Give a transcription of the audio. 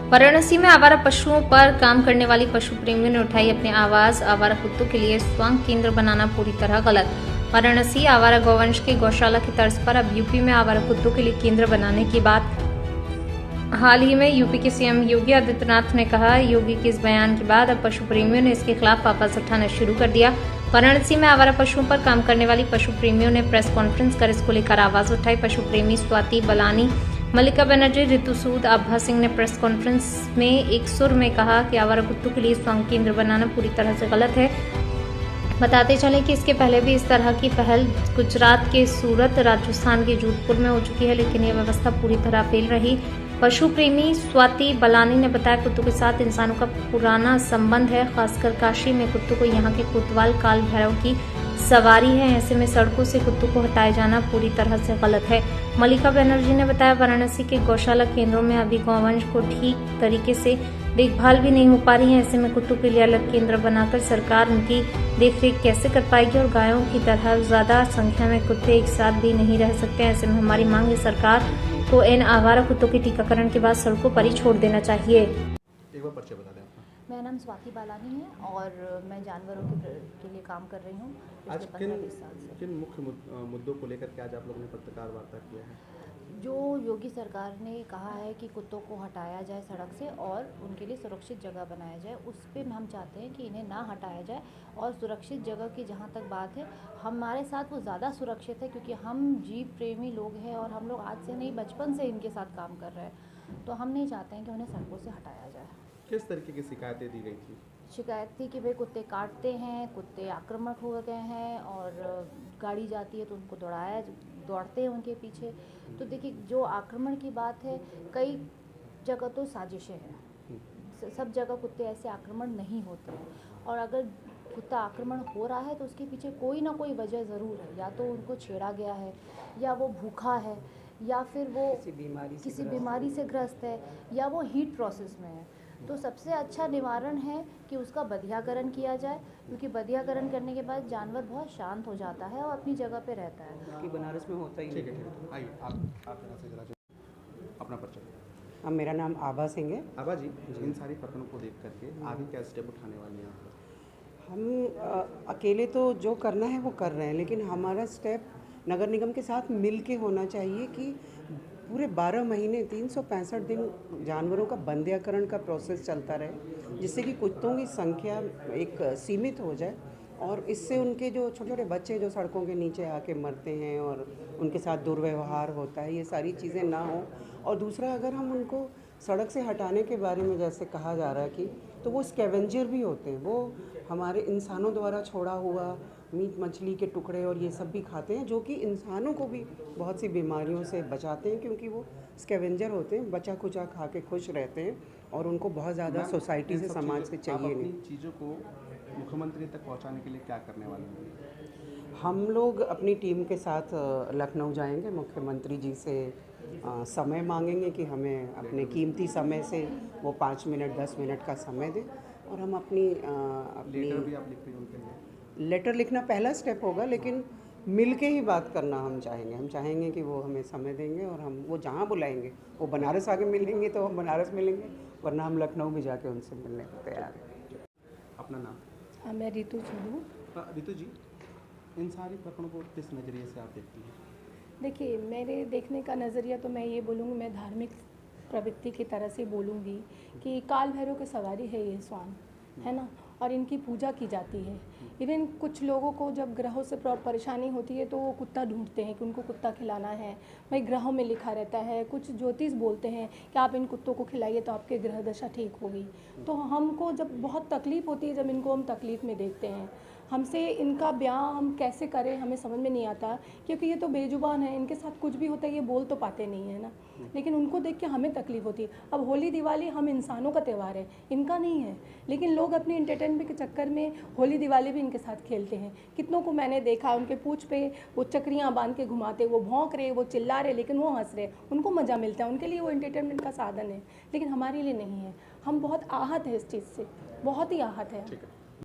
वाराणसी में आवारा पशुओं पर काम करने वाली पशु प्रेमियों ने उठाई अपनी आवाज। आवारा कुत्तों के लिए स्वांग केंद्र बनाना पूरी तरह गलत। वाराणसी आवारा गौवंश के गौशाला की तर्ज पर अब यूपी में आवारा कुत्तों के लिए केंद्र बनाने की बात। हाल ही में यूपी के सीएम योगी आदित्यनाथ ने कहा। योगी के इस बयान के बाद अब पशु प्रेमियों ने इसके खिलाफ आवाज उठाना शुरू कर दिया। वाराणसी में आवारा पशुओं पर काम करने वाली पशु प्रेमियों ने प्रेस कॉन्फ्रेंस कर इसको लेकर आवाज उठाई। पशु प्रेमी स्वाति बलानी, मल्लिका बनर्जी, रितु सूद, आभा सिंह ने प्रेस कॉन्फ्रेंस में एक सुर में कहा कि आवारा कुत्तों के लिए स्वांग केंद्र बनाना पूरी तरह से गलत है। बताते चलें कि इसके पहले भी इस तरह की पहल गुजरात के सूरत, राजस्थान के जोधपुर में हो चुकी है, लेकिन यह व्यवस्था पूरी तरह फेल रही। पशु प्रेमी स्वाति बलानी ने बताया, कुत्तों के साथ इंसानों का पुराना संबंध है, खासकर काशी में कुत्तों को यहाँ के कोतवाल काल भैरव की सवारी है। ऐसे में सड़कों से कुत्तों को हटाए जाना पूरी तरह से गलत है। मल्लिका बनर्जी ने बताया, वाराणसी के गौशाला केंद्रों में अभी गौवंश को ठीक तरीके से देखभाल भी नहीं हो पा रही है। ऐसे में कुत्तों के लिए अलग केंद्र बनाकर सरकार उनकी देखरेख कैसे कर पाएगी और गायों की तरह ज्यादा संख्या में कुत्ते एक साथ भी नहीं रह सकते। ऐसे में हमारी मांग है सरकार को इन आवारा कुत्तों के टीकाकरण के बाद सड़कों पर ही छोड़ देना चाहिए। एक बार परिचय बता दें अपना। मेरा नाम स्वाति बालानी है और मैं जानवरों के लिए काम कर रही हूँ आज पिछले 15-20 साल से। किन मुख्य मुद्दों को लेकर के आज आप लोगों ने पत्रकार वार्ता किया है? जो योगी सरकार ने कहा है कि कुत्तों को हटाया जाए सड़क से और उनके लिए सुरक्षित जगह बनाया जाए, उस पर हम चाहते हैं कि इन्हें ना हटाया जाए। और सुरक्षित जगह की जहाँ तक बात है, हमारे साथ वो ज़्यादा सुरक्षित है क्योंकि हम जीव प्रेमी लोग हैं और हम लोग आज से नहीं बचपन से इनके साथ काम कर रहे हैं। तो हम नहीं चाहते हैं कि उन्हें सड़कों से हटाया जाए। किस तरीके की शिकायतें दी गई थी? शिकायत थी कि भाई कुत्ते काटते हैं, कुत्ते आक्रामक हो गए हैं और गाड़ी जाती है तो उनको दौड़ते हैं उनके पीछे। तो देखिए, जो आक्रमण की बात है, कई जगह तो साजिशें हैं, सब जगह कुत्ते ऐसे आक्रमण नहीं होते हैं। और अगर कुत्ता आक्रमण हो रहा है तो उसके पीछे कोई ना कोई वजह ज़रूर है। या तो उनको छेड़ा गया है, या वो भूखा है, या फिर वो किसी बीमारी से ग्रस्त है, या वो हीट प्रोसेस में है। तो सबसे अच्छा निवारण है कि उसका बधियाकरण किया जाए, क्योंकि बधियाकरण करने के बाद जानवर बहुत शांत हो जाता है और अपनी जगह पे रहता है। कि बनारस में होता ही ठीक है। आइए आप यहाँ से जरा अपना परिचय। अब मेरा नाम आभा सिंह है। आभा जी, इन सारी घटनाओं को देख करके आगे क्या स्टेप उठाने वाले हैं आप? हम अकेले तो जो करना है वो कर रहे हैं, लेकिन हमारा स्टेप नगर निगम के साथ मिल के होना चाहिए कि पूरे 12 महीने 365 दिन जानवरों का बंध्याकरण का प्रोसेस चलता रहे, जिससे कि कुत्तों की संख्या एक सीमित हो जाए और इससे उनके जो छोटे छोटे बच्चे जो सड़कों के नीचे आके मरते हैं और उनके साथ दुर्व्यवहार होता है, ये सारी चीज़ें ना हो। और दूसरा, अगर हम उनको सड़क से हटाने के बारे में जैसे कहा जा रहा है कि तो वो स्कैवेंजर भी होते हैं, वो हमारे इंसानों द्वारा छोड़ा हुआ मीट मछली के टुकड़े और ये सब भी खाते हैं, जो कि इंसानों को भी बहुत सी बीमारियों से बचाते हैं, क्योंकि वो स्कैवेंजर होते हैं, बचा खुचा खा के खुश रहते हैं और उनको बहुत ज़्यादा सोसाइटी से, समाज से चाहिए नहीं। चीज़ों को मुख्यमंत्री तक पहुंचाने के लिए क्या करने वाले हैं? हम लोग अपनी टीम के साथ लखनऊ जाएंगे, मुख्यमंत्री जी से समय मांगेंगे कि हमें अपने कीमती समय से वो 5 मिनट 10 मिनट का समय दें और हम अपनी लेटर भी आप लिख रहे हैं उनके लिए? लेटर लिखना पहला स्टेप होगा, लेकिन मिल के ही बात करना हम चाहेंगे कि वो हमें समय देंगे और हम वो जहाँ बुलाएंगे, वो बनारस आके मिलेंगे तो हम बनारस मिलेंगे, वरना हम लखनऊ भी जाके उनसे मिलने को तैयार हैं। अपना नाम? मैं रितु सूद हूँ। रितु जी, इन सारी प्रकरणों को किस नज़रिए से आप देखती हैं? देखिए, मेरे देखने का नज़रिया तो मैं ये बोलूँगी, मैं धार्मिक प्रवृत्ति की तरह से बोलूँगी कि काल भैरव की सवारी है ये स्वान, है ना, और इनकी पूजा की जाती है। इवन कुछ लोगों को जब ग्रहों से परेशानी होती है तो वो कुत्ता ढूंढते हैं कि उनको कुत्ता खिलाना है। भाई, ग्रहों में लिखा रहता है, कुछ ज्योतिष बोलते हैं कि आप इन कुत्तों को खिलाइए तो आपके ग्रह दशा ठीक होगी। तो हमको जब बहुत तकलीफ़ होती है, जब इनको हम तकलीफ़ में देखते हैं, हमसे इनका ब्याह हम कैसे करें हमें समझ में नहीं आता, क्योंकि ये तो बेजुबान है, इनके साथ कुछ भी होता है ये बोल तो पाते नहीं है ना, लेकिन उनको देख के हमें तकलीफ़ होती है। अब होली दिवाली हम इंसानों का त्यौहार है, इनका नहीं है, लेकिन लोग अपने एंटरटेनमेंट के चक्कर में होली दिवाली भी इनके साथ खेलते हैं। कितनों को मैंने देखा, उनके पूँछ पे वो चक्रियाँ बांध के घुमाते, वो भौंक रहे, वो चिल्ला रहे, लेकिन वो हंस रहे, उनको मज़ा मिलता है, उनके लिए वो एंटरटेनमेंट का साधन है, लेकिन हमारे लिए नहीं है। हम बहुत आहत है इस चीज़ से, बहुत ही आहत है।